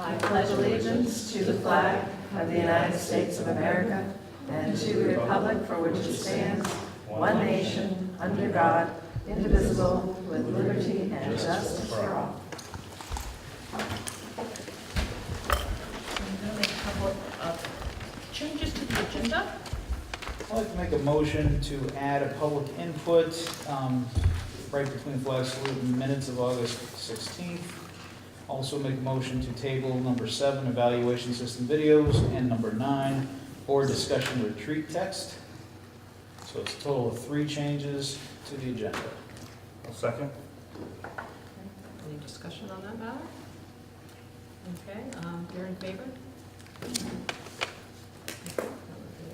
I pledge allegiance to the flag of the United States of America and to the republic for which it stands, one nation, under God, indivisible, with liberty and justice for all. I'm going to make a couple of changes to the agenda. I'd like to make a motion to add a public input right between the flag salute and minutes of August 16th. Also make a motion to table number 7, evaluation system videos, and number 9, board discussion retreat text. So it's a total of 3 changes to the agenda. I'll second. Any discussion on that matter? Okay, you're in favor? Okay,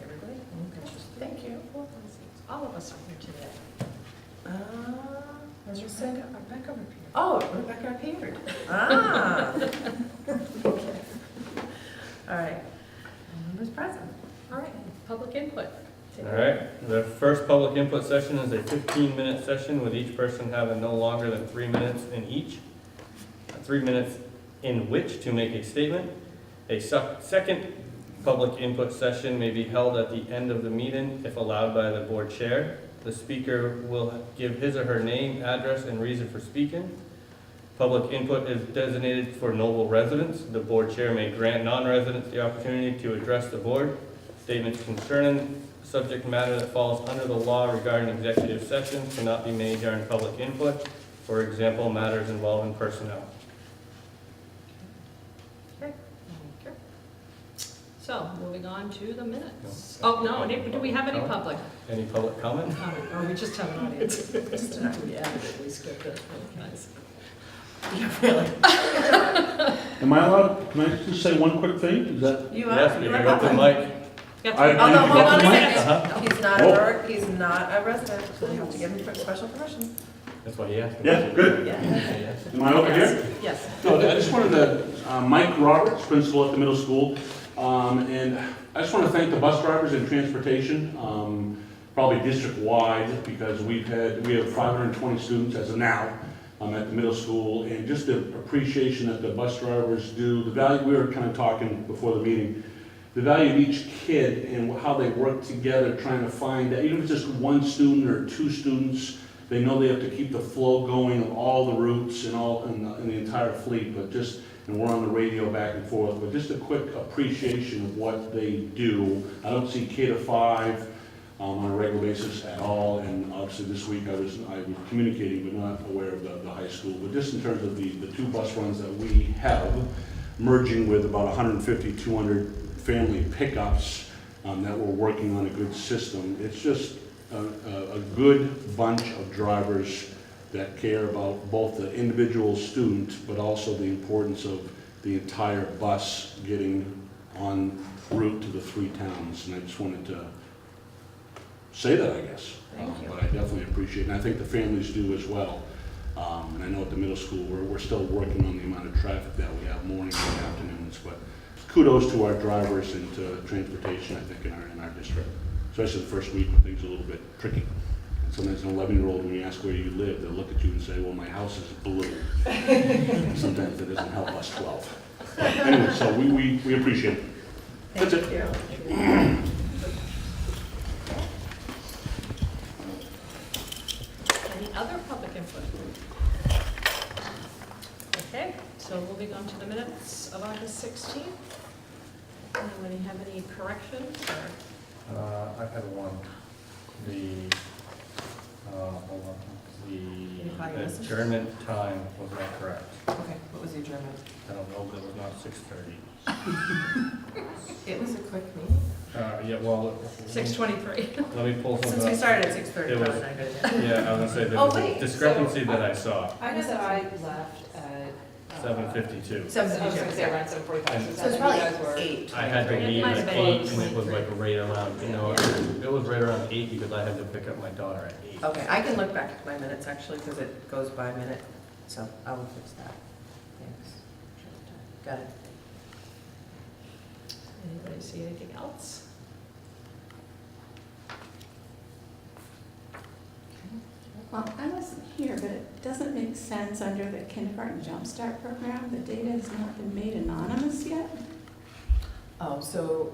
everybody? Okay, thank you. All of us are here today. Rebecca repeated. Oh, Rebecca appeared. Ah. Okay. All right. Who's present? All right, public input. All right, the first public input session is a 15-minute session with each person having no longer than 3 minutes in each. 3 minutes in which to make a statement. A second public input session may be held at the end of the meeting if allowed by the board chair. The speaker will give his or her name, address, and reason for speaking. Public input is designated for Noble residents. The board chair may grant non-residents the opportunity to address the board. Statements concerning subject matter that falls under the law regarding executive sessions cannot be made during public input. For example, matters involving personnel. Okay, thank you. So, moving on to the minutes. No. Oh, no, do we have any public? Any public comment? Or we just have an audience? Yeah, we skipped it. Nice. Yeah, really. Am I allowed, can I just say one quick thing? Is that, You Yes, you can go to the mic. Although, hold on a second. Uh-huh. He's not he's not a resident, so you have to give him special permission. That's why he asked. yeah, good. Yeah. Yes. Am I over here? Yes. No, I just wanted to, Mike Roberts, principal at the middle school, and I just want to thank the bus drivers and transportation, probably district-wide, because we have 520 students as of now at the middle school, and just the appreciation that the bus drivers do, the value, we were kind of talking before the meeting, the value of each kid and how they work together trying to find, even if it's just one student or 2 students, they know they have to keep the flow going of all the routes and in the entire fleet, but just, and we're on the radio back and forth, but just a quick appreciation of what they do. I don't see K to 5 on a regular basis at all, and obviously this week I was communicating but not aware of the high school, but just in terms of the 2 bus runs that we have, merging with about 150, 200 family pickups that we're working on a good system. It's just a good bunch of drivers that care about both the individual student, but also the importance of the entire bus getting en route to the 3 towns. And I just wanted to say that, I guess. Thank you. But I definitely appreciate it, and I think the families do as well. And I know at the middle school, we're still working on the amount of traffic that we have mornings and afternoons, but kudos to our drivers and to transportation, I think, in our district. Especially the first week when things are a little bit tricky. And sometimes an 11-year-old, when you ask where you live, they'll look at you and say, well, my house is blue. Sometimes it doesn't help us 12. Anyway, so we appreciate it. That's it. Thank you. Any other public input? Okay, so moving on to the minutes of August 16th. Anybody have any corrections or? I had one. Hold on. The adjournment time was not correct. Okay, what was the adjournment? I don't know, but it was not 6:30. It was a quick meeting. Yeah, well. 6:23. Let me pull something Since up. we started at 6:30, It was- probably not good. Yeah, I was gonna say, there Oh, was a wait, discrepancy so that I saw, I guess I left at 7:52. I was gonna 7:52. say around 7:45. So it's probably 8. I had to It leave might at have been 8, and it was like right around, it was right around 8 because I had to pick up my daughter at 8. Okay, I can look back at my minutes actually, because it goes by minute, so I will fix that. Thanks. Got it. Anybody see anything else? Well, I wasn't here, but it doesn't make sense under the kindergarten jumpstart program. The data has not been made anonymous yet. Oh, so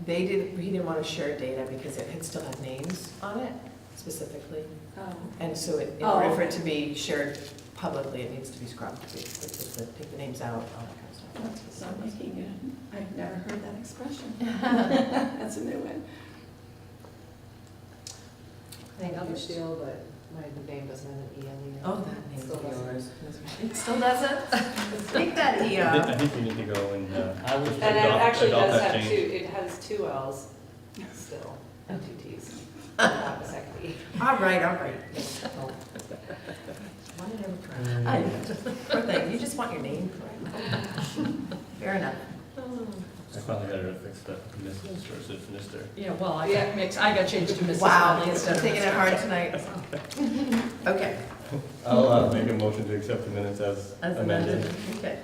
he didn't want to share data because it had still had names on it specifically. Oh. And so in Oh. order for it to be shared publicly, it needs to be scrubbed, take the names out, all that kind of stuff. That's what So that was. making it, I've never heard that expression. That's a new one. I think other deal, but my name doesn't have an E on the end. Oh, that name Still of doesn't. yours. It still doesn't? Take that E I off. think you need to go and I would- And it actually adopt does that have two, change. it has two L's still, and two T's. Not the second E. All right. Oh. Why did I ever try? Poor thing, you just want your name correct. Fair enough. I finally got her to fix the Mrs. versus Mr. Yeah, well, I Yeah. got changed to Mrs. Wow, Conley instead I'm of taking it Mr. hard tonight. Okay. I'll make a motion to accept the minutes as As amended. amended. Okay.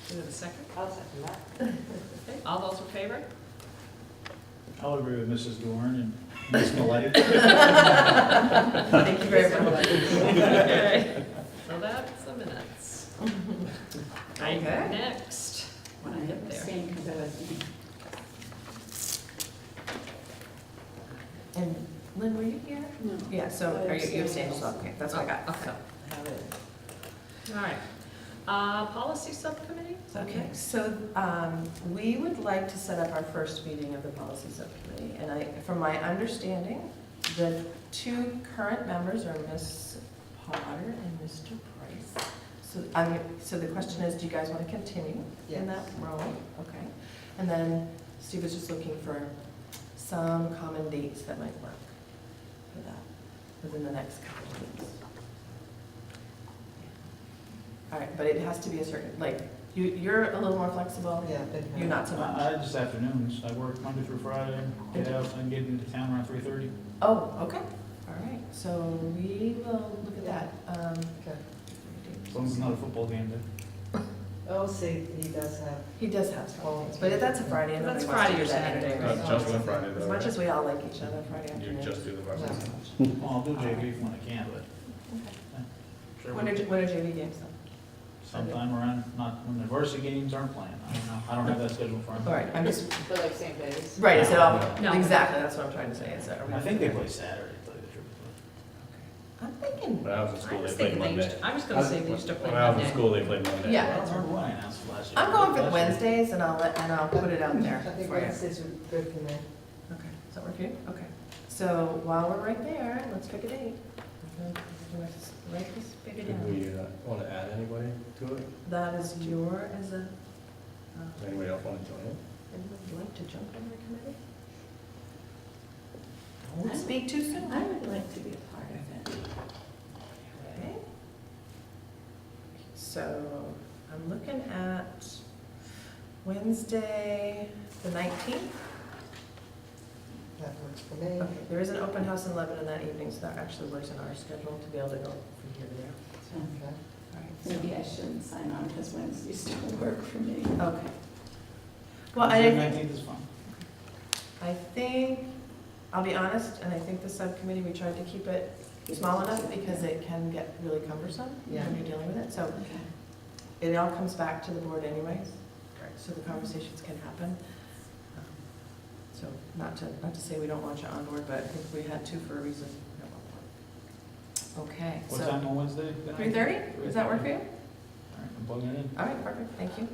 Is it a second? I'll second that. Okay, all those in favor? I'll agree with Mrs. Dorn and Ms. Maletti. Thank you very much. Okay, so that's the minutes. Okay. Next, what I hit there. Same, because I wasn't. And Lynn, were you here? No. Yeah, so are you abstaining as well? Okay, that's what I got. Okay. So, have it. All right. Policy subcommittee? Okay, so we would like to set up our first meeting of the policy subcommittee. And from my understanding, the two current members are Ms. Potter and Mr. Price. So the question is, do you guys want to continue in that role? Okay. And then Steve was just looking for some common dates that might work for that within the next couple of weeks. All right, but it has to be a certain, like, you're a little more flexible. Yeah. You're not so much. Just afternoons. I work Monday through Friday, get out and get into town around 3:30. Oh, okay. All right, so we will look at that. Okay. As long as it's not a football game day. Oh, see, he does have. He does have Fridays, but that's a Friday. and That's nobody wants to Friday do or that Saturday, anyway. right? Just on Friday As though, much right? as we all like each other, Friday You afternoon. just do the varsity. Well, I'll do JV when I can, but sure. When are JV games then? Sometime around, not when the varsity games aren't playing. I don't know. I don't have that scheduled for All them. right, I'm just, They're like same days. right, is it all, No. exactly, that's what I'm trying to say, is that. I think they play Saturday, to tell you the truth. I'm thinking, When I was in I school, was they played thinking they used Monday. to, I was gonna say they used to play When I was in Monday. school, they played Monday. Yeah. I don't remember what I announced last year. I'm going for the Last year. Wednesdays and I'll put it out there I think for you. Wednesdays are good for me. Okay, does that work for you? Okay. So while we're right there, let's pick a date. Write this, pick it Did down. we want to add anybody to it? That is your, as a, Does anybody else want to join it? anyone like to jump on the committee? Don't speak too soon. I would like to be a part of it. Okay. So I'm looking at Wednesday, the 19th. That works for me. Okay, there is an open house in Lebanon that evening, so that actually works in our schedule to be able to go from here to there. Okay. All right, so- Maybe I shouldn't sign on because Wednesdays don't work for me. Okay. Well, Wednesday, I 19th is fine. think, I'll be honest, and I think the subcommittee, we tried to keep it small enough because it can get really cumbersome Yeah. when you're dealing with it. So Okay. it all comes back to the board anyways, so the conversations can happen. So not to say we don't want you on board, but I think we had to for a reason. Okay, What so time on Wednesday? 3:30, does that work for you? All right, I'm plugging it in. All right, perfect, thank you.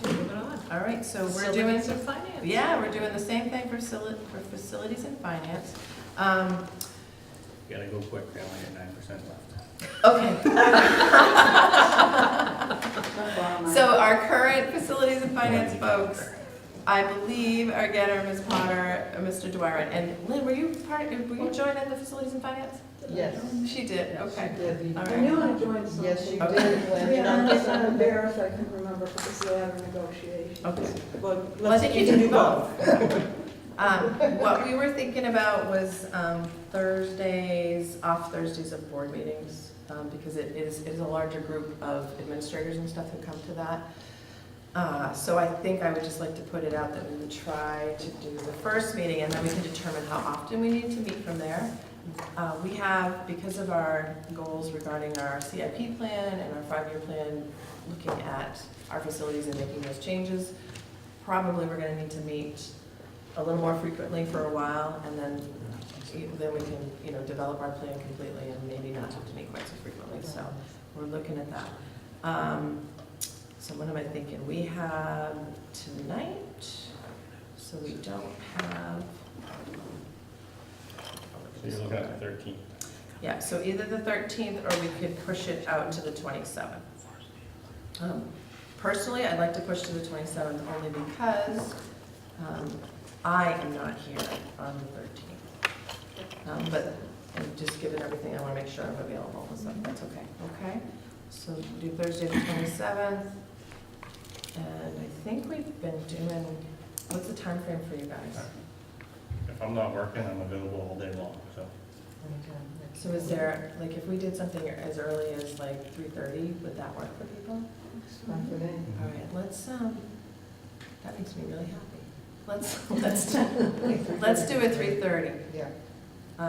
Moving on. All right, so we're doing, Facilities and finance. yeah, we're doing the same thing for facilities and finance. You gotta go quick, I only got 9% left. Okay. So our current facilities and finance folks, I believe, are Ms. Potter, Mr. Dwyer, and Lynn, were you joining the facilities and finance? Yes. She did, okay. Did. All I right. knew I joined something. Yes, you Okay. did. Lynn. Yeah, I'm embarrassed, I can remember because they have a negotiation. Okay. But Well, I think you can do both. both. What we were thinking about was Thursdays, off Thursdays of board meetings, because it is a larger group of administrators and stuff who come to that. So I think I would just like to put it out that we would try to do the first meeting, and then we can determine how often we need to meet from there. We have, because of our goals regarding our CIP plan and our 5-year plan, looking at our facilities and making those changes, probably we're gonna need to meet a little more frequently for a while, and then we can, develop our plan completely and maybe not have to meet quite so frequently. So we're looking at that. So what am I thinking? We have tonight, so we don't have, So you're looking at the 13th. yeah, so either the 13th or we could push it out to the 27th. Personally, I'd like to push to the 27th only because I am not here on the 13th. But just given everything, I want to make sure I'm available, so that's okay. Okay? So do Thursday the 27th. And I think we've been doing, what's the time frame for you guys? If I'm not working, I'm available all day long, so. So is there, like, if we did something as early as like 3:30, would that work for people? Fine for me. All right, let's, that makes me really happy. Let's do it 3:30. Yeah.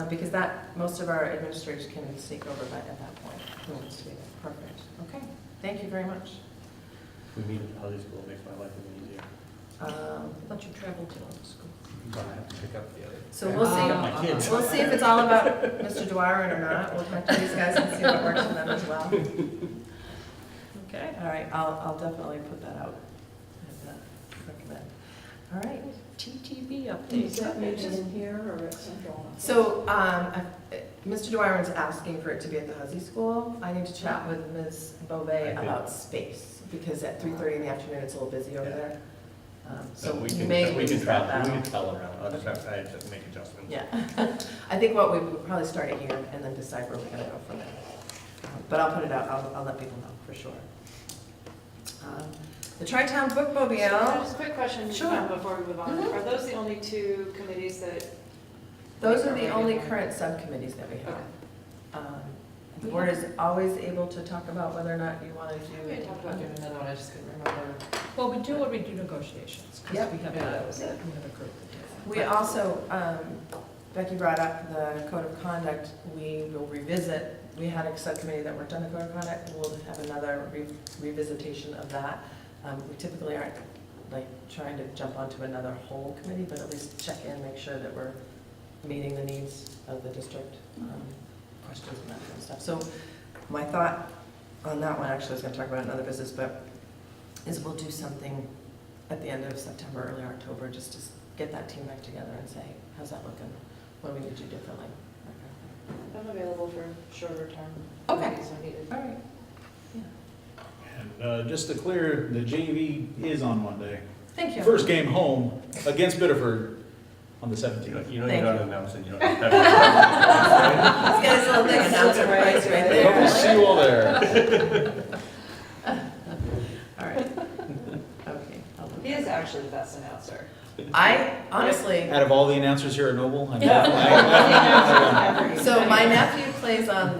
Because that, most of our administrators can sneak over by at that point. Who wants to be there? Perfect. Okay, thank you very much. We meet at the high school, it makes my life a little easier. I thought you traveled to school. But I have to pick up the other. So we'll see. My kids. We'll see if it's all about Mr. Dwyer or not. We'll talk to these guys and see what works for them as well. Okay. All right, I'll definitely put that out. Recommend. All right. TTB Is update. that meeting in here or at Central? So, Mr. Dwyer's asking for it to be at the Huzzy School. I need to chat with Ms. Beauvais about space, because at 3:30 in the afternoon, it's a little busy over there. So we you can, may we can lose that travel, we battle. can travel around, I'll just have, I have to make adjustments. Yeah. I think what we'll probably start it here and then decide where we're gonna go from there. But I'll put it out, I'll let people know for sure. The Tri-Town Bookmobile, Just a quick question Sure. before we move on. Mhm. Are those the only two committees that? those are the only current subcommittees that we have. The board is always able to talk about whether or not you want to do. We had talked about doing another one, I just couldn't remember. Well, we do when we do negotiations, because Yep. we have Yeah, a, that was it. we have a group that does that. We also, Becky brought up the code of conduct. We will revisit, we had a subcommittee that worked on the code of conduct. We'll have another revisitation of that. We typically aren't like trying to jump onto another whole committee, but at least check in, make sure that we're meeting the needs of the district, questions and that kind of stuff. So my thought on that one, actually, I was going to talk about another business, but is we'll do something at the end of September, early October, just to get that team back together and say, how's that looking? What do we need to do differently? That kind I'm available for shorter term. Okay. meetings when needed. of thing. All right. And just to clear, the JV is on Monday. Thank you. First game home against Biddeford on the 17th. You don't Thank need to you. announce it, you don't have to have This guy's little thing, announcer prize right I hope to see there. you all there. All right. Okay. I'll look He is actually the best announcer. I honestly, Out of all the announcers here at Noble, I'm Yeah. definitely. so my nephew plays on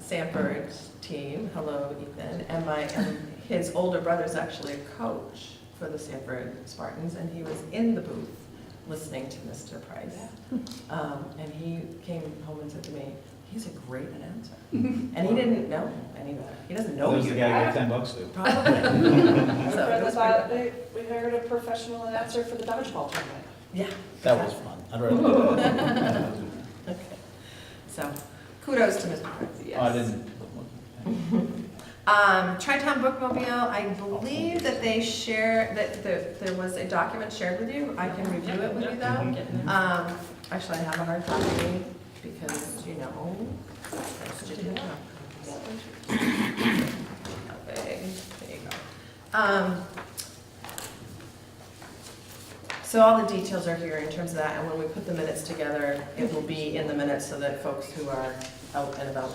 Sanford's team. Hello, Ethan. And his older brother's actually a coach for the Sanford Spartans, and he was in the booth listening to Mr. Price. And he came home and said to me, he's a great announcer. And he didn't know any better. He doesnn't know Who's the you. guy who gave $10 to? Probably. I So, would it rather was thought pretty we hired a professional announcer for the dodgeball tournament. Yeah. That was fun. I'd rather do that. Okay. So, kudos to Mr. Price. Yes. I didn't. Tri-Town Bookmobile, I believe that they share, that there was a document shared with you. I can review it with you though. Getting there. Actually, I have a hard copy because, you know, that's just it. There you go. So all the details are here in terms of that, and when we put the minutes together, it will be in the minutes so that folks who are out and about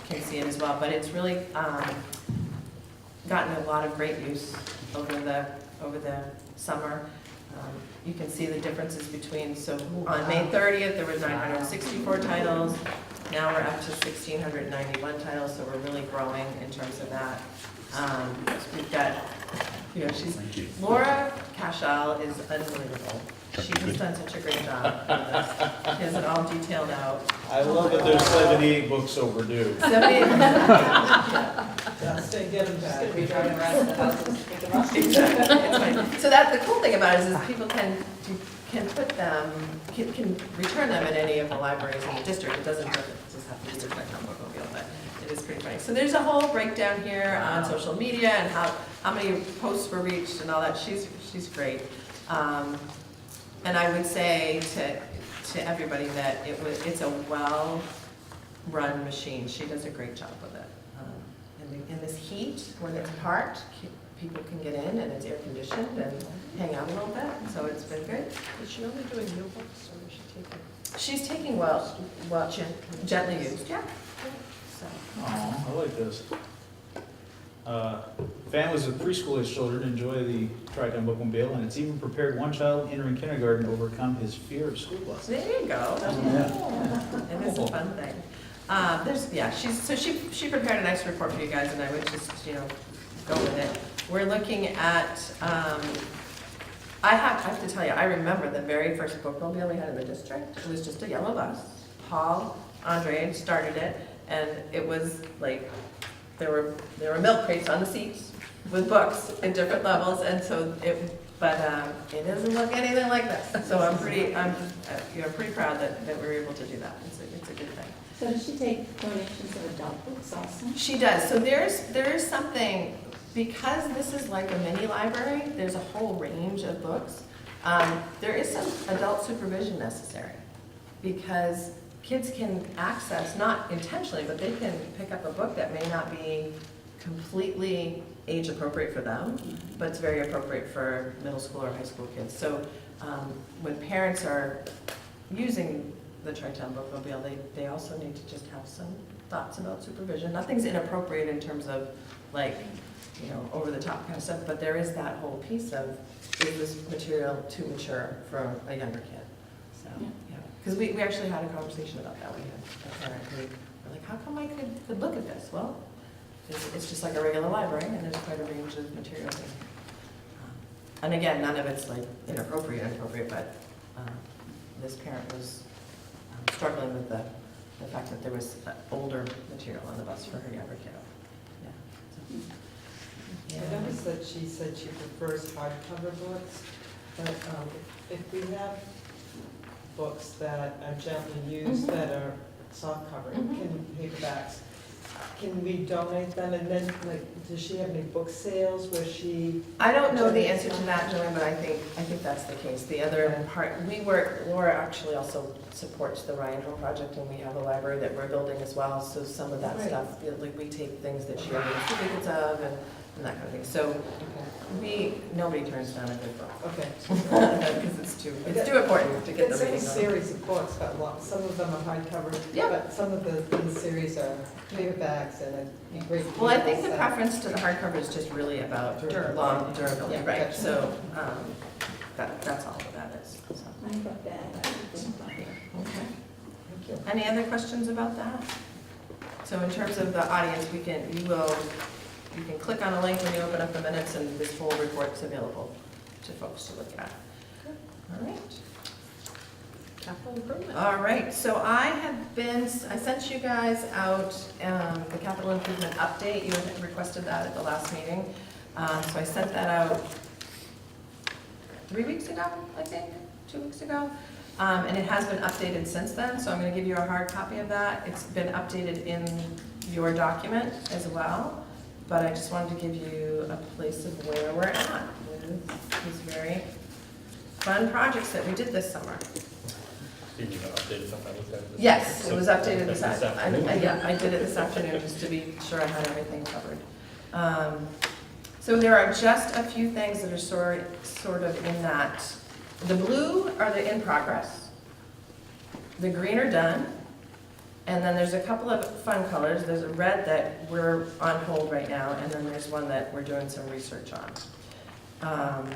can see it as well. But it's really gotten a lot of great use over the summer. You can see the differences between, so on May 30th, there were 964 titles. Now we're up to 1,691 titles, so we're really growing in terms of that. We've got You know, she's, Thank you. Laura Cashel is unbelievable. She has done such a great job on this. She has it all detailed out. I love that there's 78 books overdue. Somebody, Just to get them back. Gonna be driving around the houses with the rust. exactly, it's fine. So that, the cool thing about it is people can put them, can return them at any of the libraries in the district. It doesn't just have to be the Tri-Town Bookmobile, but it is pretty funny. So there's a whole breakdown here on social media and how many posts were reached and all that. She's great. And I would say to everybody that it's a well-run machine. She does a great job with it. In this heat, when it's parked, people can get in and it's air conditioned and hang out a little bit, so it's been good. Is she only doing new books, or is she taking? She's taking gently used, yeah. So, Oh, I like this. Families with preschool-age children enjoy the Tri-Town Bookmobile, and it's even prepared one child entering kindergarten to overcome his fear of school buses. there you go. It is a fun thing. She prepared a nice report for you guys, and I would just, go with it. We're looking at, I have to tell you, I remember the very first bookmobile we had in the district. It was just a yellow bus. Paul Andre started it, and it was like, there were milk crates on the seats with books in different levels, and so it doesn't look anything like this. So I'm pretty proud that we were able to do that. It's a good thing. So does she take donations of adult books also? She does. So there is something, because this is like a mini library, there's a whole range of books. There is some adult supervision necessary, because kids can access, not intentionally, but they can pick up a book that may not be completely age appropriate for them, but it's very appropriate for middle school or high school kids. So when parents are using the Tri-Town Bookmobile, they also need to just have some thoughts about supervision. Nothing's inappropriate in terms of over the top kind of stuff, but there is that whole piece of, is this material too mature for a younger kid? So, yeah. Because we actually had a conversation about that. We had a parent who were like, how come I could look at this? Well, it's just like a regular library, and there's quite a range of materials in here. And again, none of it's like inappropriate, but this parent was struggling with the fact that there was older material on the bus for her younger kiddo. I noticed that she said she prefers hardcover books, but if we have books that are gently used, that are soft cover, paperbacks, can we donate them? And then, does she have any book sales where she? I don't know the answer to that, Joanne, but I think that's the case. The other part, Laura actually also supports the Ryan Home Project, and we have a library that we're building as well, so some of that stuff, we take things that she already has certificates of and that kind of thing. So nobody turns down a good book. Okay. Because it's too important to get the It's a reading on. series of books, but some of them are hardcover, but some of the series are paperbacks and a great. Well, I think the preference to the hardcover is just really about long durability, Yeah, right? gotcha. So that's all that is. So. I got that. Okay. Thank you. Any other questions about that? So in terms of the audience, you can click on a link when you open up the minutes, and this whole report's available to folks to look at. All right. Capital improvement. All right, so I sent you guys out the capital improvement update. You had requested that at the last meeting. So I sent that out 3 weeks ago, I think, 2 weeks ago. And it has been updated since then, so I'm going to give you a hard copy of that. It's been updated in your document as well, but I just wanted to give you a place of where we're at with these very fun projects that we did this summer. Did you update something like that? Yes, it was updated this afternoon. afternoon. I did it this afternoon just to be sure I had everything covered. So there are just a few things that are sort of in that. The blue are the in progress. The green are done. And then there's a couple of fun colors. There's a red that we're on hold right now, and then there's one that we're doing some research on.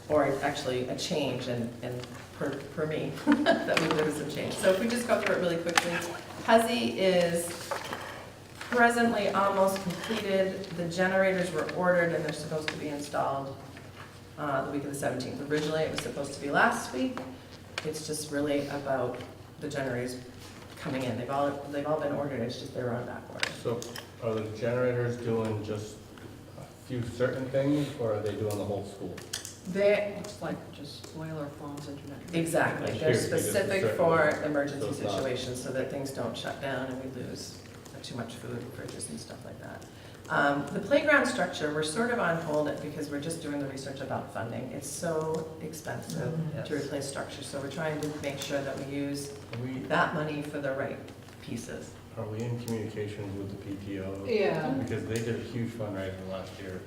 Or actually a change, and per me, that there was some change. So if we just go through it really quickly. Huzzy is presently almost completed. The generators were ordered and they're supposed to be installed the week of the 17th. Originally, it was supposed to be last week. It's just really about the generators coming in. They've all been ordered, it's just they're on back order. So are the generators doing just a few certain things, or are they doing the whole school? It's like just boiler, phones, internet. Exactly, Here, they're because it's specific certain- for so emergency it's not- situations so that things don't shut down and we lose too much food, fridges and stuff like that. The playground structure, we're sort of on hold because we're just doing the research about funding. It's so expensive to replace structure, so we're trying to make sure that we use Are we, that money for the right pieces. are we in communications with the PTO? Yeah. Because they did a huge fundraiser last year,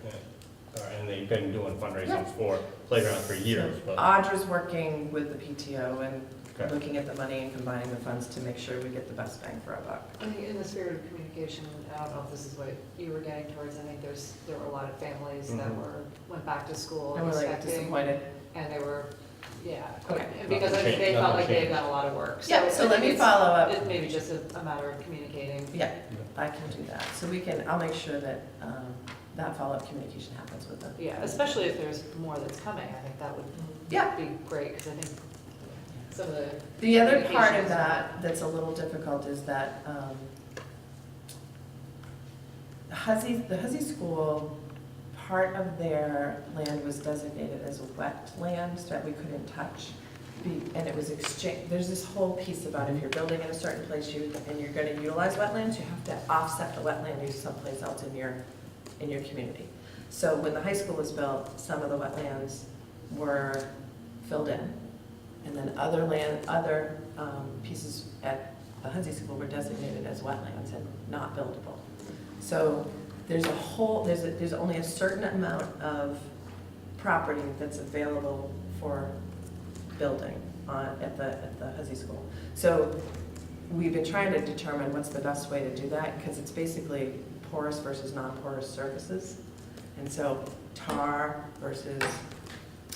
and they've been doing fundraisers for playgrounds for years, but. Audra's working with the PTO and Okay. looking at the money and combining the funds to make sure we get the best bang for our buck. I think in the spirit of communication, I don't know if this is what you were getting towards, I think there were a lot of families that Mhm. went back to school And we're like expecting, disappointed. and they were, yeah. Okay. and Because I think they felt like they had done a lot of work. Yeah, so I let think me it's- follow up. It may be just a matter of communicating. Yeah, I can do that. So I'll make sure that that follow-up communication happens with them. Yeah, especially if there's more that's coming, I think that would Yeah. be great, because I think some of the. The other part of communications- that that's a little difficult is that the Huzzy School, part of their land was designated as a wetland so that we couldn't touch. And it was exchanged, there's this whole piece about if you're building in a certain place and you're gonna utilize wetlands, you have to offset the wetland use someplace else in your community. So when the high school was built, some of the wetlands were filled in. And then other pieces at the Huzzy School were designated as wetlands and not buildable. So there's only a certain amount of property that's available for building at the Huzzy School. So we've been trying to determine what's the best way to do that, because it's basically porous versus non-porous surfaces. And so tar versus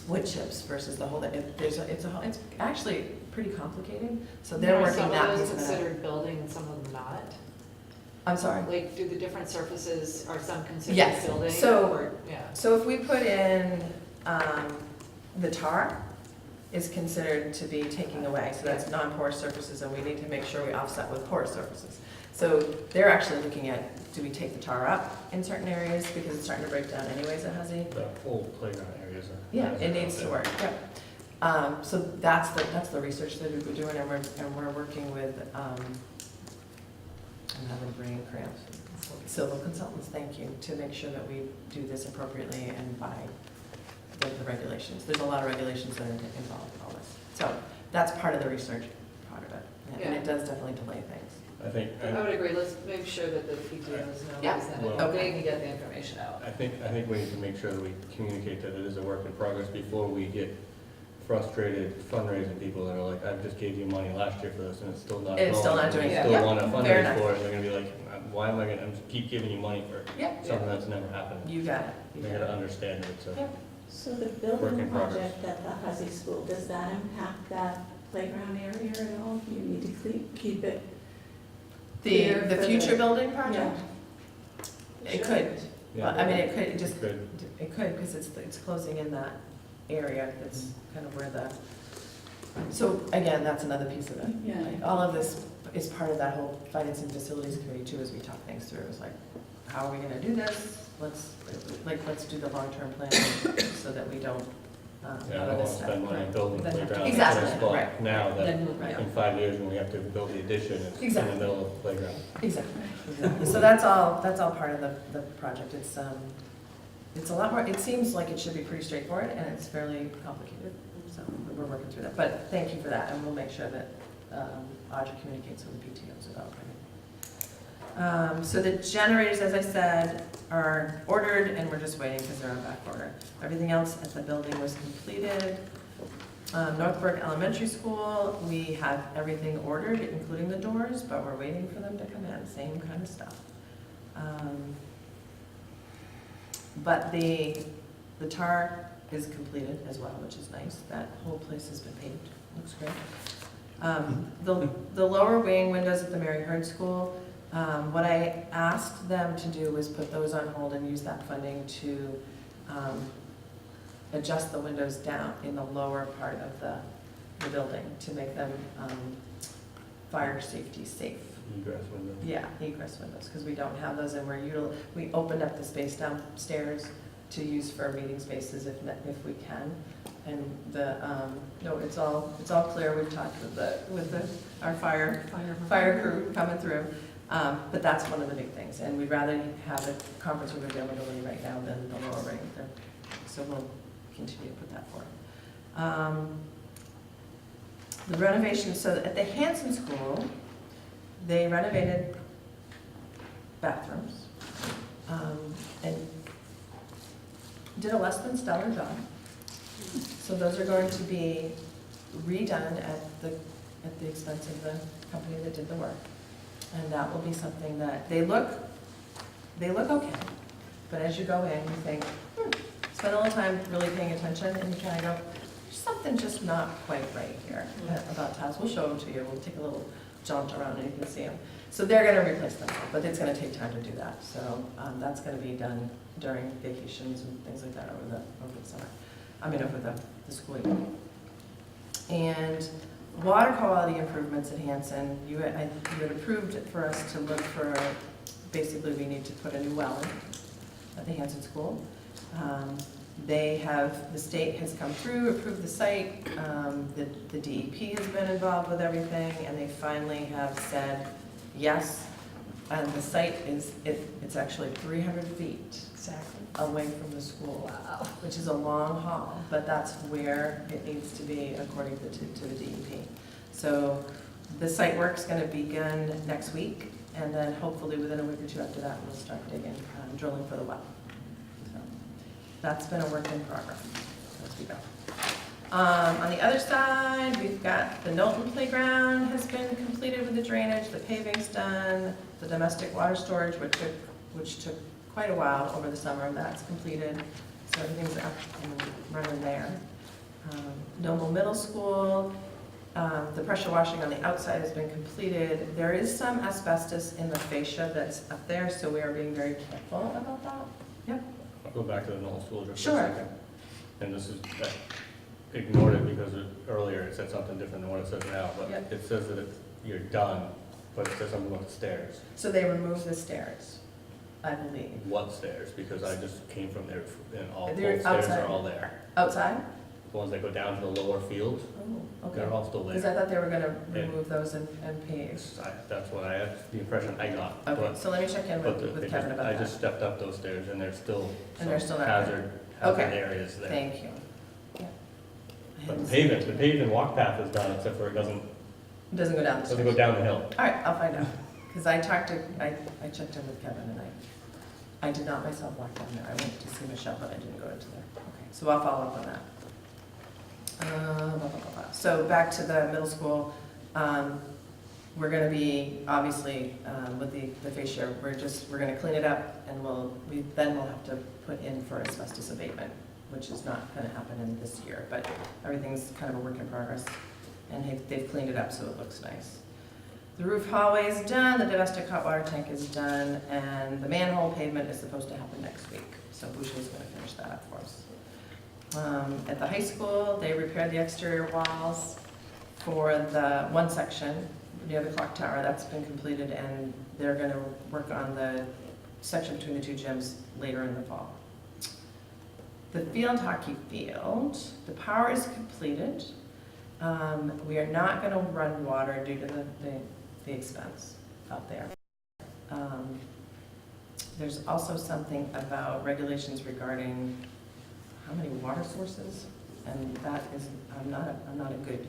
wood chips versus the whole, it's actually pretty complicated. So they're working that Some piece of of those it out. considered building and some of them not? I'm sorry. Like, do the different surfaces, are some considered Yes. building? So- or- Yeah. So if we put in, the tar is considered to be taking away, so that's non-porous surfaces, and we need to make sure we offset with porous surfaces. So they're actually looking at, do we take the tar up in certain areas, because it's starting to break down anyways at Huzzy? The whole playground areas are. Yeah, it needs to work, yeah. So that's the research that we're doing, and we're working with, I'm having brain cramps. Civil consultants, thank you, to make sure that we do this appropriately and by the regulations. There's a lot of regulations that are involved in all this. So that's part of the research part of it. And it does definitely delay things. I think, I would agree, let's make sure that the PTOs know, Yeah. because Well- then they can get the information out. I think we need to make sure that we communicate that it is a work in progress before we get frustrated fundraising people that are like, I just gave you money last year for this and it's still not. It's still going. not doing We it. Still Yep. want to Fair fundraise enough. for it, and they're gonna be like, why am I gonna keep giving you money for Yep, something that's never happened? you got it. You They got gotta it. understand it, so. Yep. So the Work building in progress. project at the Huzzy School, does that impact that playground area at all? You need to keep it clear The for future building project? Yeah. It could. Yeah. Well, I mean, it could, it just, Good. it could, because it's closing in that area, that's kind of where so again, that's another piece of it. Yeah. Like, all of this is part of that whole finance and facilities committee too, as we talk things through. It's like, how are we gonna do this? Let's do the long-term plan so that we don't, Yeah, I have don't other want to stuff. spend money building Then have to- playgrounds in Exactly, a spot right. now that Then, Right. in 5 years when we have to build the addition, it's in the Exactly. middle of the playground. Exactly. So that's all part of the project. It's a lot more, it seems like it should be pretty straightforward, and it's fairly complicated. So we're working through that. But thank you for that, and we'll make sure that Audra communicates with the PTOs about it. So the generators, as I said, are ordered, and we're just waiting because they're on back order. Everything else at the building was completed. Northbrook Elementary School, we have everything ordered, including the doors, but we're waiting for them to come in, same kind of stuff. But the tar is completed as well, which is nice. That whole place has been paved, looks great. The lower wing windows at the Mary Hurd School, What I asked them to do was put those on hold and use that funding to adjust the windows down in the lower part of the building to make them fire safety safe. Egress window. Yeah, egress windows, because we don't have those, and we opened up the space downstairs to use for meeting spaces if we can. And no, it's all clear. We've talked with our fire crew coming through. But that's one of the big things, and we'd rather have a conference room availability right now than the lower ring. So we'll continue to put that forward. The renovation, so at the Hanson School, they renovated bathrooms and did a less than stellar job. So those are going to be redone at the expense of the company that did the work. And that will be something that, they look okay, but as you go in, you think, spend a little time really paying attention, and you kind of go, there's something just not quite right here about tiles. We'll show them to you. We'll take a little jaunt around and you can see them. So they're going to replace them, but it's going to take time to do that. So that's going to be done during vacations and things like that over the summer. Over the school year. And water quality improvements at Hanson, you had approved for us to look for, basically we need to put a new well at the Hanson School. The state has come through, approved the site, the DEP has been involved with everything, and they finally have said yes. And the site it's actually 300 feet away from the school, which is a long haul, but that's where it needs to be according to the DEP. So the site work's going to begin next week, and then hopefully within a week or two after that, we'll start digging, drilling for the well. So that's been a work in progress as we go. On the other side, we've got the Knowlton Playground has been completed with the drainage, the paving's done, the domestic water storage, which took quite a while over the summer, that's completed. So everything's up and running there. Noble Middle School, the pressure washing on the outside has been completed. There is some asbestos in the fascia that's up there, so we are being very careful about that. Yep. I'll go back to the Knoll School just Sure. for a second. And this is, I ignored it because earlier it said something different than what it says now, but Yep. it says that you're done, but it says something about the stairs. So they removed the stairs, I believe. What stairs? Because I just came from there and all both They're stairs outside. are all there. Outside? The ones that go down to the lower field, Oh, okay. they're all still Because there. I thought they were gonna remove those and pave. That's what I had, the impression I got. Okay, But- so let me check in but with Kevin about I that. just stepped up those stairs and there's still And they're still some not there. hazard Okay. areas there. Thank you. Yeah. I But hadn't the paved walk path is done, except for it doesn't Doesn't go down the go stairs. down the hill. All right, I'll find out. Because I checked in with Kevin, and I did not myself walk down there. I went to see Michelle, but I didn't go into there. Okay, so I'll follow up on that. So back to the middle school. We're going to be, obviously, with the fascia, we're going to clean it up, and then we'll have to put in for asbestos abatement, which is not going to happen in this year, but everything's kind of a work in progress, and they've cleaned it up so it looks nice. The roof hallway is done, the domestic hot water tank is done, and the manhole pavement is supposed to happen next week, so Boucher's going to finish that up for us. At the high school, they repaired the exterior walls for the one section near the clock tower. That's been completed, and they're going to work on the section between the two gyms later in the fall. The field hockey field, the power is completed. We are not going to run water due to the expense out there. There's also something about regulations regarding how many water sources, and that is, I'm not a good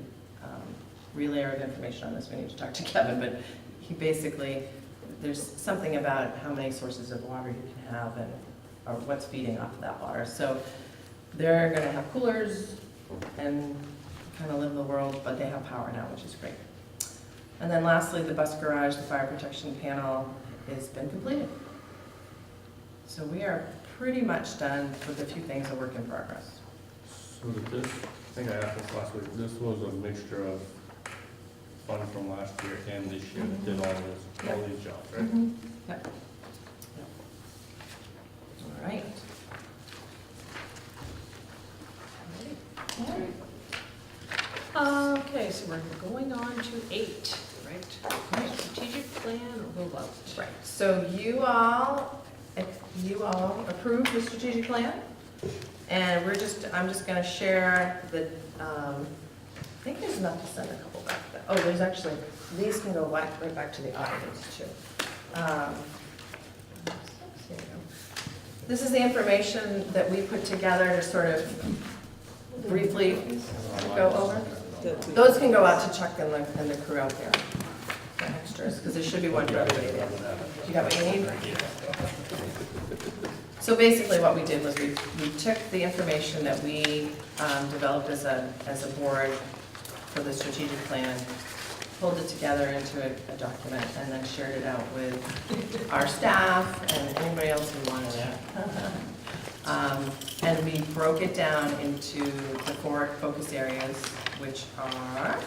relayer of information on this. We need to talk to Kevin, but he basically, there's something about how many sources of water you can have and or what's feeding off of that water. So they're going to have coolers and kind of live in the world, but they have power now, which is great. And then lastly, the bus garage, the fire protection panel has been completed. So we are pretty much done with a few things, a work in progress. So did this, I think I asked this last week, this was a mixture of fund from last year and this year that did all these jobs, right? Mhm. Yep. All right. Okay, so we're going on to 8, right? Strategic plan or rollout. Right, so you all approved the strategic plan, and I'm just gonna share the, I think there's enough to send a couple back there. Oh, there's actually, these can go right back to the auditors too. Here we go. This is the information that we put together to sort of briefly go over. Those can go out to Chuck and the crew out there, the extras, because there should be one for everybody there. You got what you need? So basically what we did was we took the information that we developed as a board for the strategic plan, pulled it together into a document, and then shared it out with our staff and anybody else who wanted it. And we broke it down into the 4 focus areas, which are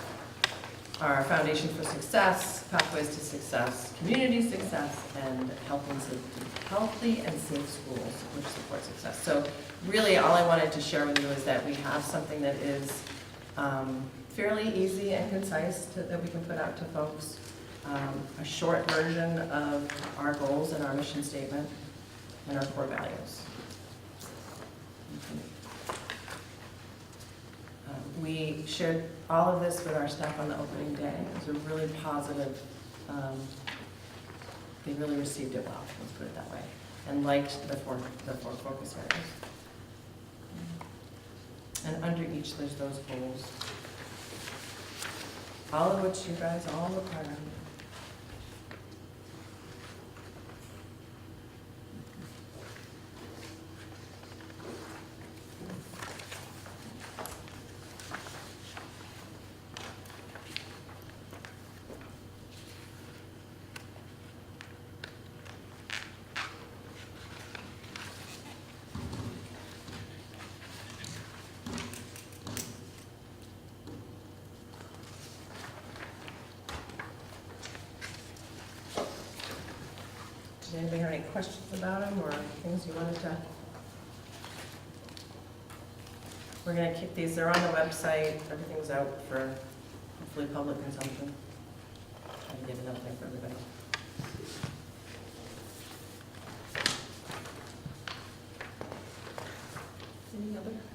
our foundation for success, pathways to success, community success, and healthy and safe schools, which support success. So really, all I wanted to share with you is that we have something that is fairly easy and concise that we can put out to folks. A short version of our goals and our mission statement and our core values. We shared all of this with our staff on the opening day. It was a really positive, they really received it well, let's put it that way, and liked the four focus areas. And under each, there's those goals, all of which you guys all look hard on. Did anybody have any questions about them or things you wanted to? We're going to keep these, they're on the website, everything's out for hopefully public consumption. Try to get it out there for everybody.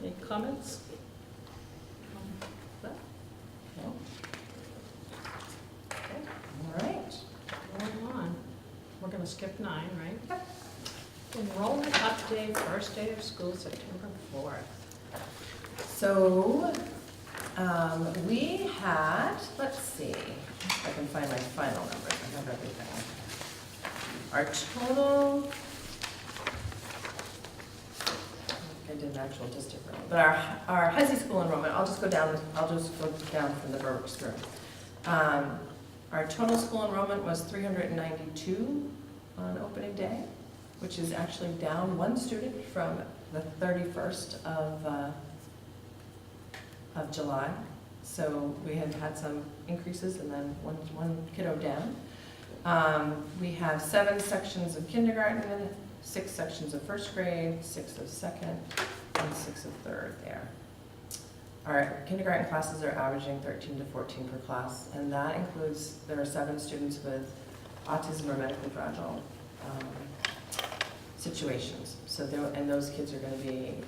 Any comments? No? Okay, all right. Going on. We're gonna skip 9, right? Yep. Enrollment update, first day of school, September 4th. So, we had, let's see, if I can find my final numbers, I have everything. Our total, I did an actual district enrollment, but our high school enrollment, I'll just go down from the Berwick through. Our total school enrollment was 392 on opening day, which is actually down 1 student from the 31st of July. So we had had some increases and then one kiddo down. We have 7 sections of kindergarten, 6 sections of first grade, 6 of second, and 6 of third there. Our kindergarten classes are averaging 13 to 14 per class, and that includes, there are 7 students with autism or medically fragile situations. So and those kids are going to be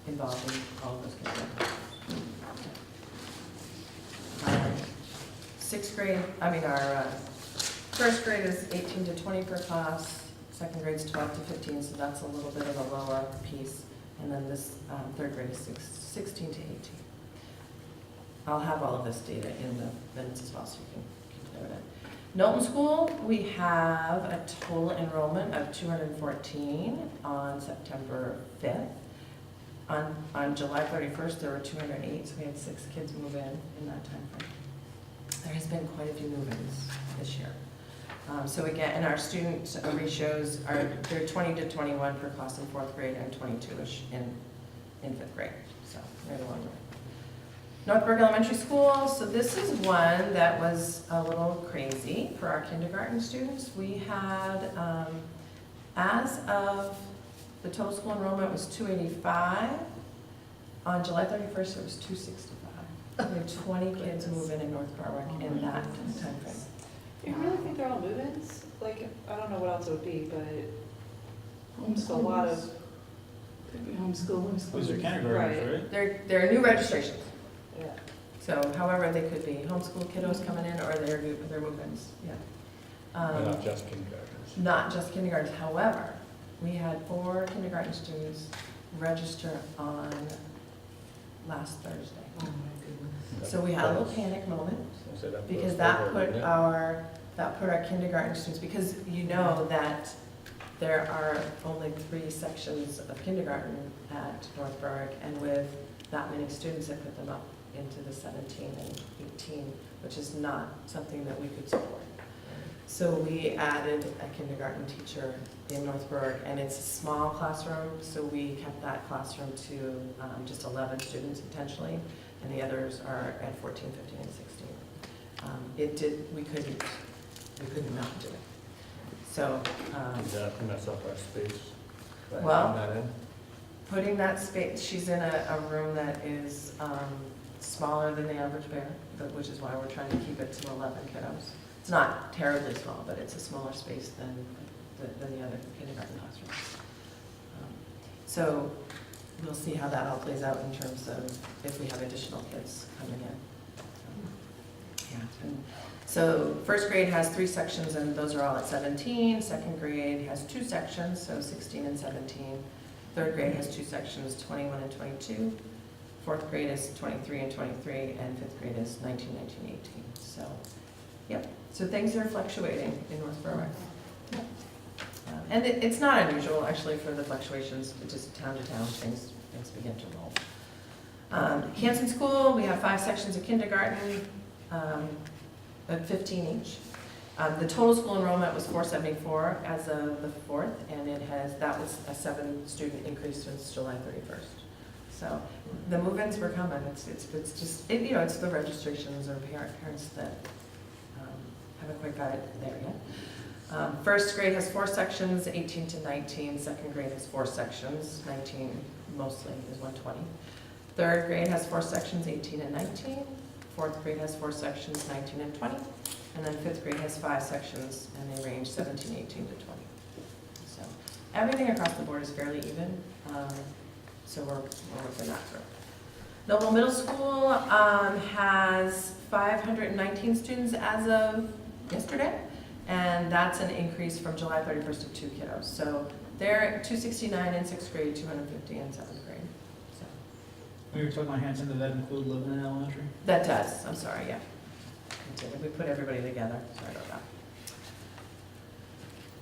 involved in all of those kindergarten. Our first grade is 18 to 20 per class, second grade is 12 to 15, so that's a little bit of a lower piece. And then this third grade is 16 to 18. I'll have all of this data in the minutes as well, so you can note it. Knowlton School, we have a total enrollment of 214 on September 5th. On July 31st, there were 208, so we had 6 kids move in that time frame. There has been quite a few move-ins this year. So again, and our student ratios are, they're 20 to 21 per class in 4th grade and 22-ish in 5th grade, so right along Northbrook Elementary School, so this is one that was a little crazy for our kindergarten students. We had, as of the total school enrollment was 285. On July 31st, it was 265. We had 20 kids move in North Berwick in that time frame. Do you really think they're all move-ins? Like, I don't know what else it would be, but it's a lot of, Could be homeschool, Those are homeschool. kindergartens, right? They're new registrations. yeah. So however, they could be homeschool kiddos coming in, or they're move-ins, yeah. Not just kindergartens. Not just kindergartens, however, we had 4 kindergarten students register on last Thursday. Oh, my goodness. So we had a little panic moment, So that because was that over, put didn't it? our kindergarten students, because you know that there are only 3 sections of kindergarten at North Berwick, and with that many students, it put them up into the 17 and 18, which is not something that we could support. So we added a kindergarten teacher in North Berwick, and it's a small classroom, so we kept that classroom to just 11 students intentionally, and the others are at 14, 15, and 16. We couldn't not do it. So, Did that mess up our space? by Well- adding that in? putting that space, she's in a room that is smaller than the average bear, which is why we're trying to keep it to 11 kiddos. It's not terribly small, but it's a smaller space than the other kindergarten classrooms. So we'll see how that all plays out in terms of if we have additional kids coming in. Yeah. So first grade has 3 sections, and those are all at 17. Second grade has 2 sections, so 16 and 17. Third grade has 2 sections, 21 and 22. Fourth grade is 23 and 23, and fifth grade is 19, 19, 18. So, yep. So things are fluctuating in North Berwick. And it's not unusual, actually, for the fluctuations, just town to town, things begin to roll. Hanson School, we have 5 sections of kindergarten, at 15 each. The total school enrollment was 474 as of the 4th, and that was a 7-student increase since July 31st. So the move-ins were coming. It's just, it's the registrations or parents that haven't quite got it there yet. First grade has 4 sections, 18 to 19. Second grade has 4 sections, 19 mostly is 120. Third grade has 4 sections, 18 and 19. Fourth grade has 4 sections, 19 and 20. And then fifth grade has 5 sections, and they range 17, 18 to 20. So everything across the board is fairly even. So we're working that through. Noble Middle School has 519 students as of yesterday, and that's an increase from July 31st of 2 kiddos. So they're 269 in 6th grade, 250 in 7th grade. So We were talking about Hanson, did that include living in elementary? that does, I'm sorry, yeah. We put everybody together, sorry about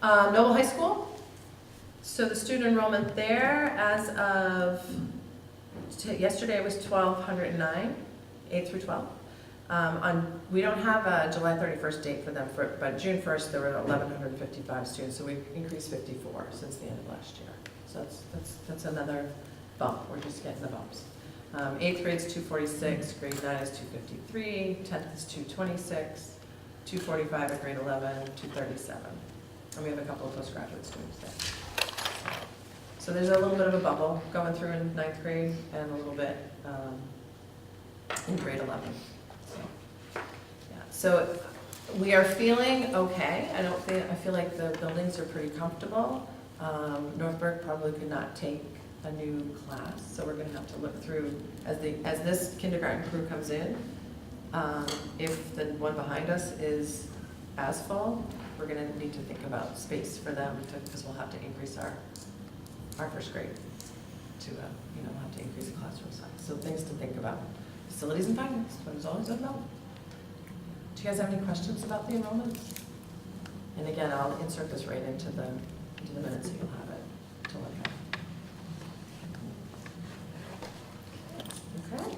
that. Noble High School. So the student enrollment there as of yesterday was 1,209, 8 through 12. We don't have a July 31st date for them, but June 1st there were 1,155 students, so we've increased 54 since the end of last year. So that's another bump, we're just getting the bumps. 8th grade's 246, grade 9 is 253, 10th is 226, 245 at grade 11, 237. And we have a couple of postgraduate students there. So there's a little bit of a bubble going through in 9th grade and a little bit in grade 11. So we are feeling okay. I feel like the buildings are pretty comfortable. Northbrook probably could not take a new class, so we're gonna have to look through, as this kindergarten crew comes in, if the one behind us is as full, we're gonna need to think about space for them, because we'll have to increase our first grade to, we'll have to increase the classroom size. So things to think about. Facilities and finance, what is always about. Do you guys have any questions about the enrollments? And again, I'll insert this right into the minutes, so you'll have it to look at. Okay.